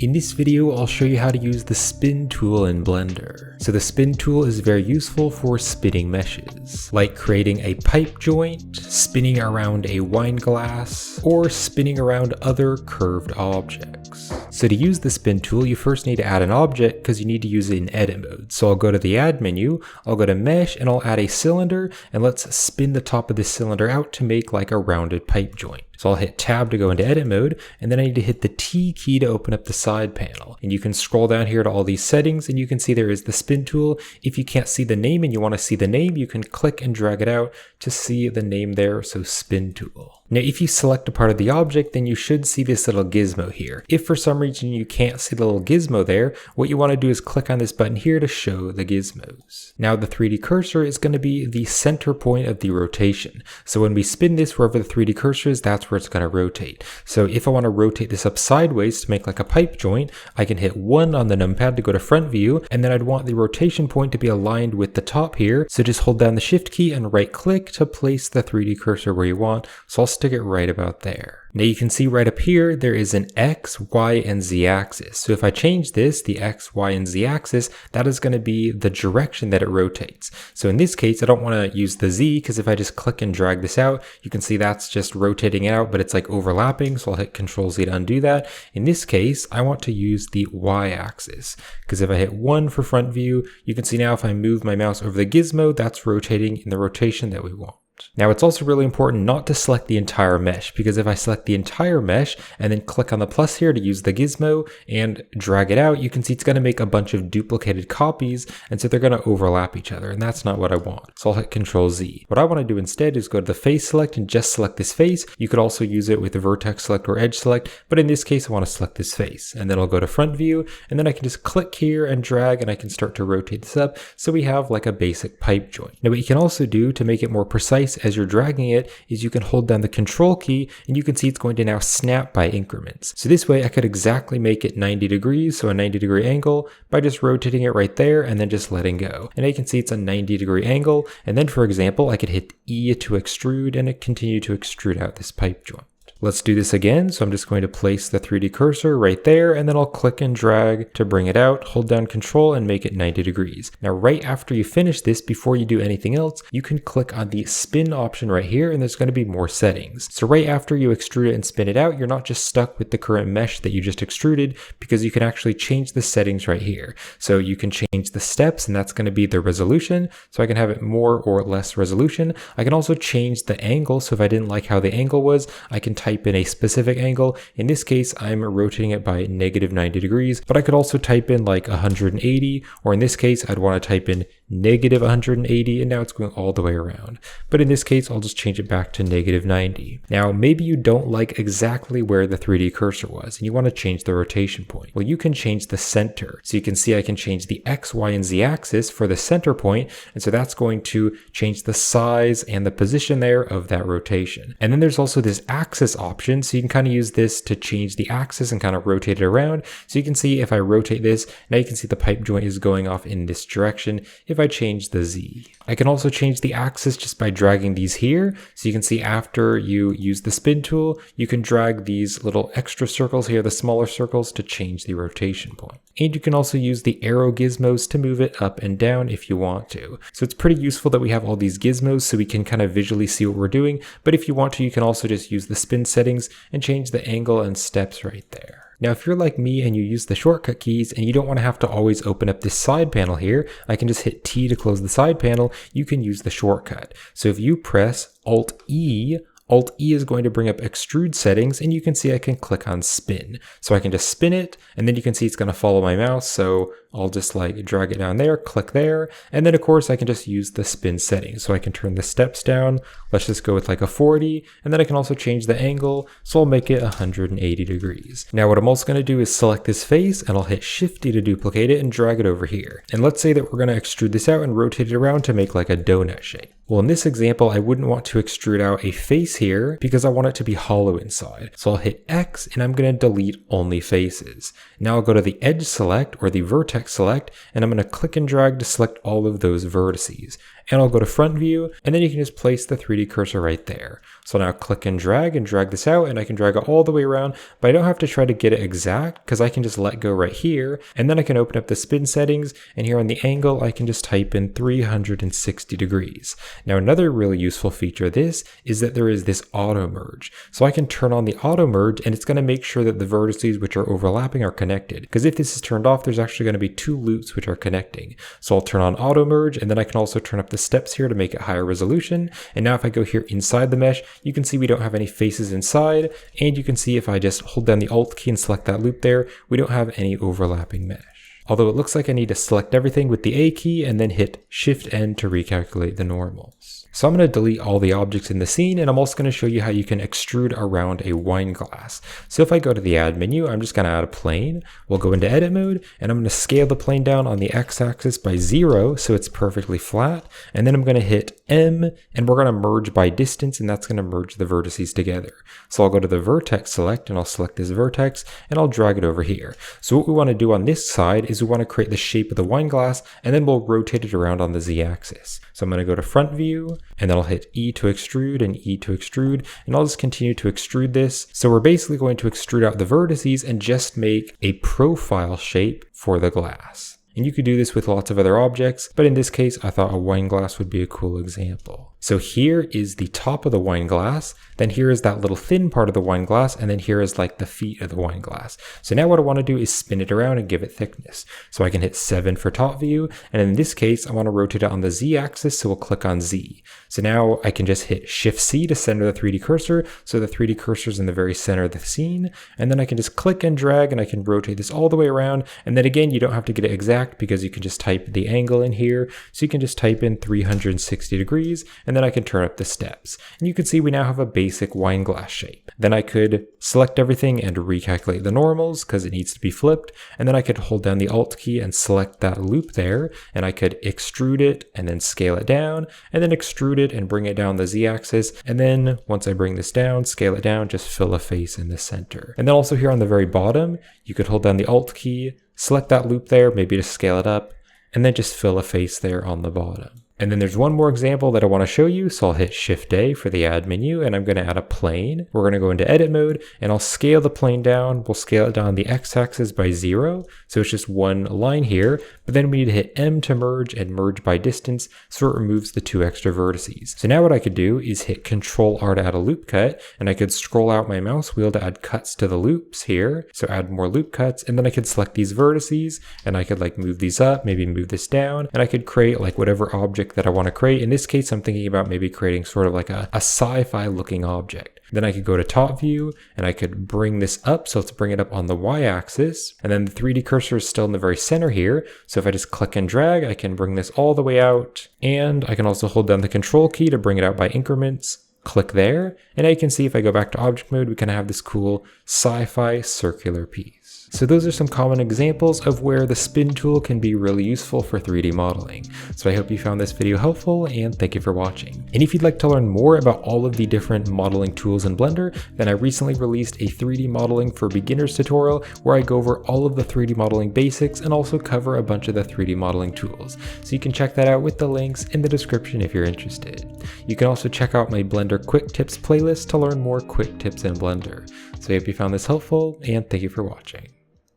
In this video, I'll show you how to use the spin tool in Blender. So the spin tool is very useful for spinning meshes, like creating a pipe joint, spinning around a wine glass, or spinning around other curved objects. So to use the spin tool, you first need to add an object because you need to use it in edit mode. So I'll go to the add menu, I'll go to mesh, and I'll add a cylinder, and let's spin the top of this cylinder out to make like a rounded pipe joint. So I'll hit tab to go into edit mode, and then I need to hit the T key to open up the side panel. And you can scroll down here to all these settings, and you can see there is the spin tool. If you can't see the name and you want to see the name, you can click and drag it out to see the name there, so spin tool. Now if you select a part of the object, then you should see this little gizmo here. If for some reason you can't see the little gizmo there, what you want to do is click on this button here to show the gizmos. Now the 3D cursor is going to be the center point of the rotation. So when we spin this, wherever the 3D cursor is, that's where it's going to rotate. So if I want to rotate this up sideways to make like a pipe joint, I can hit 1 on the numpad to go to front view, and then I'd want the rotation point to be aligned with the top here. So just hold down the shift key and right click to place the 3D cursor where you want. So I'll stick it right about there. Now you can see right up here, there is an X, Y, and Z axis. So if I change this, the X, Y, and Z axis, that is going to be the direction that it rotates. So in this case, I don't want to use the Z because if I just click and drag this out, you can see that's just rotating it out, but it's like overlapping. So I'll hit Control Z to undo that. In this case, I want to use the Y axis because if I hit 1 for front view, you can see now if I move my mouse over the gizmo, that's rotating in the rotation that we want. Now it's also really important not to select the entire mesh, because if I select the entire mesh and then click on the plus here to use the gizmo and drag it out, you can see it's going to make a bunch of duplicated copies, and so they're going to overlap each other, and that's not what I want. So I'll hit Control Z. What I want to do instead is go to the face select and just select this face. You could also use it with the vertex select or edge select, but in this case I want to select this face, and then I'll go to front view, and then I can just click here and drag, and I can start to rotate this up so we have like a basic pipe joint. Now what you can also do to make it more precise as you're dragging it is you can hold down the control key, and you can see it's going to now snap by increments. So this way I could exactly make it 90 degrees, so a 90-degree angle, by just rotating it right there and then just letting go. And you can see it's a 90-degree angle, and then for example I could hit E to extrude and it continue to extrude out this pipe joint. Let's do this again. So I'm just going to place the 3D cursor right there, and then I'll click and drag to bring it out, hold down Control and make it 90 degrees. Now, right after you finish this, before you do anything else, you can click on the spin option right here, and there's going to be more settings. So right after you extrude it and spin it out, you're not just stuck with the current mesh that you just extruded, because you can actually change the settings right here. So you can change the steps, and that's going to be the resolution. So I can have it more or less resolution. I can also change the angle. So if I didn't like how the angle was, I can type in a specific angle. In this case, I'm rotating it by negative 90 degrees, but I could also type in like 180, or in this case, I'd want to type in negative 180, and now it's going all the way around. But in this case, I'll just change it back to negative 90. Now, maybe you don't like exactly where the 3D cursor was, and you want to change the rotation point. Well, you can change the center. So you can see I can change the X, Y, and Z axis for the center point, and so that's going to change the size and the position there of that rotation. And then there's also this axis option, so you can kind of use this to change the axis and kind of rotate it around. So you can see if I rotate this, now you can see the pipe joint is going off in this direction if I change the Z. I can also change the axis just by dragging these here. So you can see after you use the spin tool, you can drag these little extra circles here, the smaller circles, to change the rotation point. And you can also use the arrow gizmos to move it up and down if you want to. So it's pretty useful that we have all these gizmos so we can kind of visually see what we're doing. But if you want to, you can also just use the spin settings and change the angle and steps right there. Now, if you're like me and you use the shortcut keys and you don't want to have to always open up this side panel here, I can just hit T to close the side panel. You can use the shortcut. So if you press Alt E is going to bring up extrude settings, and you can see I can click on spin. So I can just spin it, and then you can see it's going to follow my mouse. So I'll just like drag it down there, click there, and then of course I can just use the spin settings. So I can turn the steps down. Let's just go with like a 40, and then I can also change the angle. So I'll make it 180 degrees. Now what I'm also going to do is select this face, and I'll hit Shift D to duplicate it and drag it over here. And let's say that we're going to extrude this out and rotate it around to make like a donut shape. Well, in this example, I wouldn't want to extrude out a face here because I want it to be hollow inside. So I'll hit X, and I'm going to delete only faces. Now I'll go to the edge select or the vertex select, and I'm going to click and drag to select all of those vertices. And I'll go to front view, and then you can just place the 3D cursor right there. So now click and drag this out, and I can drag it all the way around, but I don't have to try to get it exact because I can just let go right here, and then I can open up the spin settings, and here on the angle, I can just type in 360 degrees. Now another really useful feature of this is that there is this auto merge. So I can turn on the auto merge, and it's going to make sure that the vertices which are overlapping are connected. Because if this is turned off, there's actually going to be two loops which are connecting. So I'll turn on auto merge, and then I can also turn up the steps here to make it higher resolution. And now if I go here inside the mesh, you can see we don't have any faces inside, and you can see if I just hold down the Alt key and select that loop there, we don't have any overlapping mesh. Although it looks like I need to select everything with the A key and then hit Shift N to recalculate the normals. So I'm going to delete all the objects in the scene, and I'm also going to show you how you can extrude around a wine glass. So if I go to the add menu, I'm just going to add a plane. We'll go into edit mode, and I'm going to scale the plane down on the x-axis by 0 so it's perfectly flat. And then I'm going to hit M, and we're going to merge by distance, and that's going to merge the vertices together. So I'll go to the vertex select, and I'll select this vertex, and I'll drag it over here. So what we want to do on this side is we want to create the shape of the wine glass, and then we'll rotate it around on the z-axis. So I'm going to go to front view, and then I'll hit E to extrude and E to extrude, and I'll just continue to extrude this. So we're basically going to extrude out the vertices and just make a profile shape for the glass. And you could do this with lots of other objects, but in this case, I thought a wine glass would be a cool example. So here is the top of the wine glass, then here is that little thin part of the wine glass, and then here is like the feet of the wine glass. So now what I want to do is spin it around and give it thickness. So I can hit 7 for top view, and in this case, I want to rotate it on the Z axis, so we'll click on Z. So now I can just hit Shift C to center the 3D cursor, so the 3D cursor is in the very center of the scene, and then I can just click and drag, and I can rotate this all the way around, and then again, you don't have to get it exact because you can just type the angle in here, so you can just type in 360 degrees, and then I can turn up the steps. And you can see we now have a basic wine glass shape. Then I could select everything and recalculate the normals because it needs to be flipped. And then I could hold down the Alt key and select that loop there. And I could extrude it and then scale it down, and then extrude it and bring it down the Z-axis. And then once I bring this down, scale it down, just fill a face in the center. And then also here on the very bottom, you could hold down the Alt key, select that loop there, maybe to scale it up, and then just fill a face there on the bottom. And then there's one more example that I want to show you, so I'll hit Shift A for the add menu, and I'm going to add a plane. We're going to go into edit mode, and I'll scale the plane down. We'll scale it down the x-axis by 0, so it's just one line here, but then we need to hit M to merge and merge by distance, so it removes the 2 extra vertices. So now what I could do is hit Control R to add a loop cut, and I could scroll out my mouse wheel to add cuts to the loops here, so add more loop cuts, and then I could select these vertices, and I could like move these up, maybe move this down, and I could create like whatever object that I want to create. In this case, I'm thinking about maybe creating sort of like a sci-fi looking object. Then I could go to top view, and I could bring this up, so let's bring it up on the y-axis, and then the 3D cursor is still in the very center here, so if I just click and drag, I can bring this all the way out, and I can also hold down the control key to bring it out by increments. Click there, and now you can see if I go back to object mode, we kind of have this cool sci-fi circular piece. So those are some common examples of where the spin tool can be really useful for 3D modeling. So I hope you found this video helpful, and thank you for watching. And if you'd like to learn more about all of the different modeling tools in Blender, then I recently released a 3D modeling for beginners tutorial where I go over all of the 3D modeling basics and also cover a bunch of the 3D modeling tools. So you can check that out with the links in the description if you're interested. You can also check out my Blender Quick Tips playlist to learn more quick tips in Blender. So I hope you found this helpful, and thank you for watching.